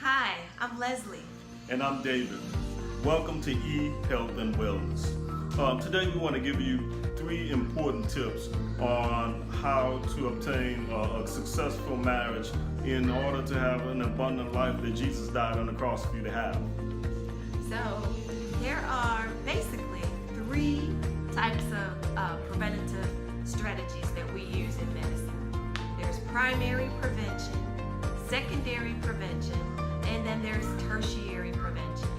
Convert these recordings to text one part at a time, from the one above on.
Hi, I'm Leslie. And I'm David. Welcome to Health and Wellness. Today we want to give you 3 important tips on how to obtain a successful marriage in order to have an abundant life that Jesus died on the cross for you to have. So, there are basically 3 types of preventative strategies that we use in medicine. There's primary prevention, secondary prevention, and then there's tertiary prevention.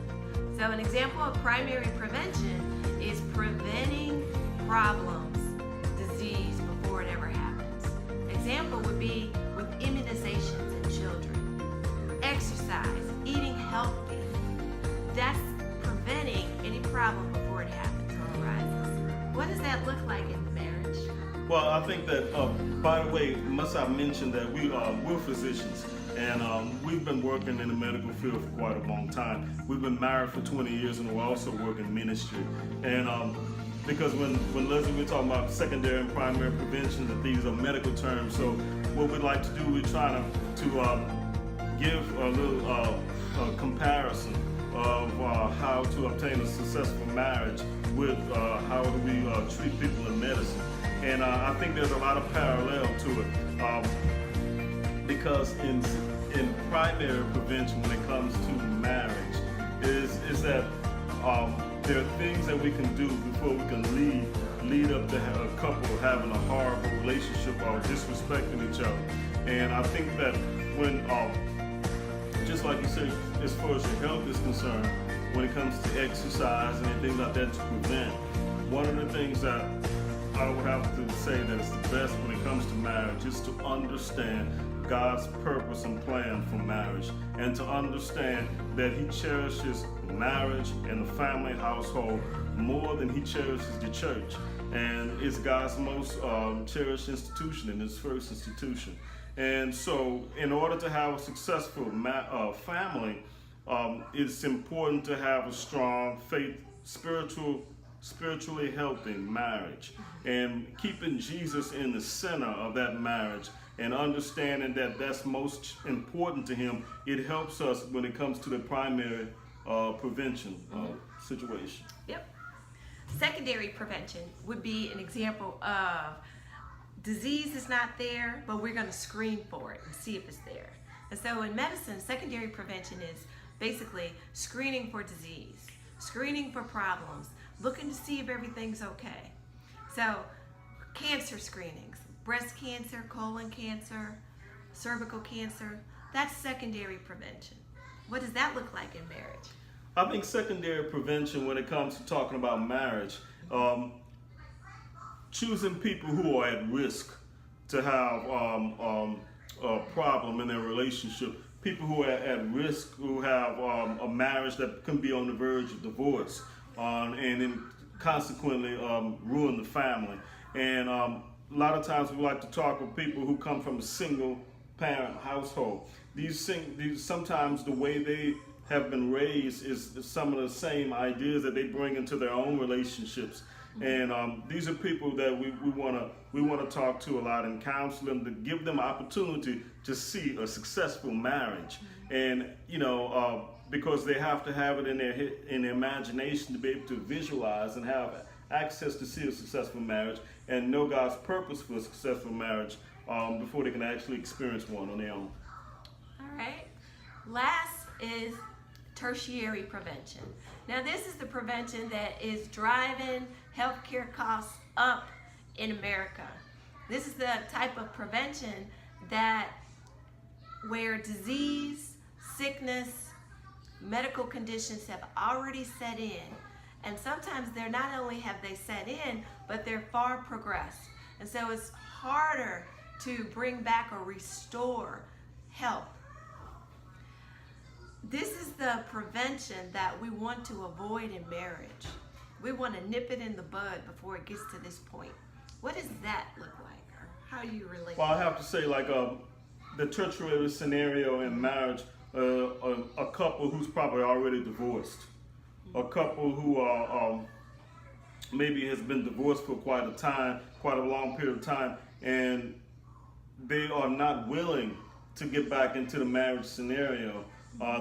So an example of primary prevention is preventing problems, disease, before it ever happens. Example would be with immunizations in children, exercise, eating healthy. That's preventing any problem before it happens or arises. What does that look like in marriage? Well, I think that, by the way, must I mention that we're physicians. And we've been working in the medical field for quite a long time. We've been married for 20 years and we also work in ministry. And because when Leslie, we're talking about secondary and primary prevention, that these are medical terms. So what we'd like to do, we're trying to give a little comparison of how to obtain a successful marriage with how do we treat people in medicine. And I think there's a lot of parallel to it. Because in primary prevention, when it comes to marriage, is that there are things that we can do before we can lead up to a couple having a horrible relationship or disrespecting each other. And I think that when, just like you said, as far as your health is concerned, when it comes to exercise and things like that to prevent, one of the things that I would have to say that is the best when it comes to marriage is to understand God's purpose and plan for marriage, and to understand that He cherishes marriage and the family household more than He cherishes the church. And it's God's most cherished institution and His first institution. And so in order to have a successful family, it's important to have a strong faith, spiritually healthy marriage, and keeping Jesus in the center of that marriage and understanding that that's most important to Him. It helps us when it comes to the primary prevention situation. Yep. Secondary prevention would be an example of disease is not there, but we're going to screen for it and see if it's there. And so in medicine, secondary prevention is basically screening for disease, screening for problems, looking to see if everything's okay. So cancer screenings, breast cancer, colon cancer, cervical cancer, that's secondary prevention. What does that look like in marriage? I think secondary prevention, when it comes to talking about marriage, choosing people who are at risk to have a problem in their relationship, people who are at risk, who have a marriage that can be on the verge of divorce, and then consequently ruin the family. And a lot of times we like to talk with people who come from a single parent household. These sometimes the way they have been raised is some of the same ideas that they bring into their own relationships. And these are people that we want to talk to a lot and counsel them to give them opportunity to see a successful marriage. And because they have to have it in their imagination to be able to visualize and have access to see a successful marriage and know God's purpose for a successful marriage before they can actually experience one on their own. All right. Last is tertiary prevention. Now this is the prevention that is driving healthcare costs up in America. This is the type of prevention where disease, sickness, medical conditions have already set in. And sometimes they're not only have they set in, but they're far progressed. And so it's harder to bring back or restore health. This is the prevention that we want to avoid in marriage. We want to nip it in the bud before it gets to this point. What does that look like? Or how do you relate? Well, I have to say, like the tertiary scenario in marriage, a couple who's probably already divorced, a couple who are maybe has been divorced for quite a long period of time, and they are not willing to get back into the marriage scenario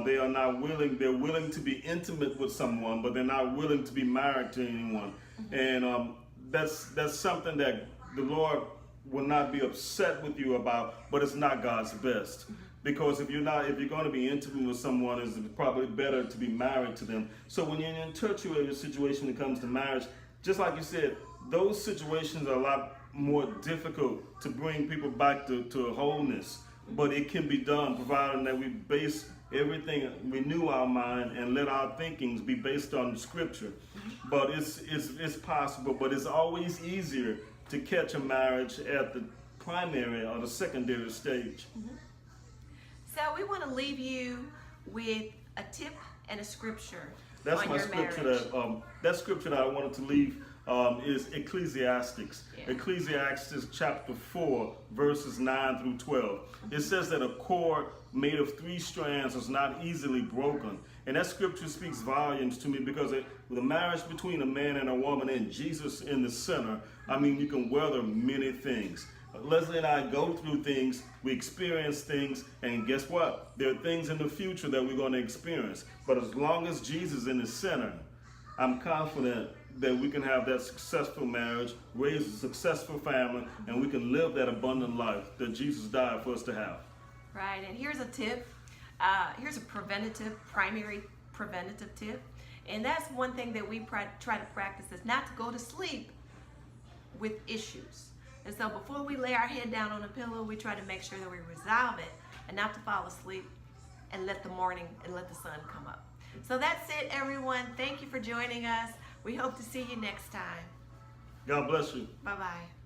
They are not willing. They're willing to be intimate with someone, but they're not willing to be married to anyone. And that's something that the Lord will not be upset with you about, but it's not God's best. Because if you're going to be intimate with someone, it's probably better to be married to them. So when you're in touch with your situation when it comes to marriage, just like you said, those situations are a lot more difficult to bring people back to wholeness. But it can be done, provided that we base everything, renew our mind, and let our thinkings be based on Scripture. But it's possible, but it's always easier to catch a marriage at the primary or the secondary stage. So we want to leave you with a tip and a scripture. That's on my your scripture marriage. that scripture that I wanted to leave is Ecclesiastes. Yeah. Ecclesiastes chapter 4, verses 9 through 12. It says that a cord made of 3 strands is not easily broken. And that scripture speaks volumes to me because the marriage between a man and a woman and Jesus in the center, I mean, you can weather many things. Leslie and I go through things, we experience things, and guess what? There are things in the future that we're going to experience. But as long as Jesus is in the center, I'm confident that we can have that successful marriage, raise a successful family, and we can live that abundant life that Jesus died for us to have. Right, and here's a tip. Here's a primary preventative tip. And that's one thing that we try to practice is not to go to sleep with issues. And so before we lay our head down on a pillow, we try to make sure that we resolve it and not to fall asleep and let the sun come up. So that's it, everyone. Thank you for joining us. We hope to see you next time. God bless you. Bye-bye.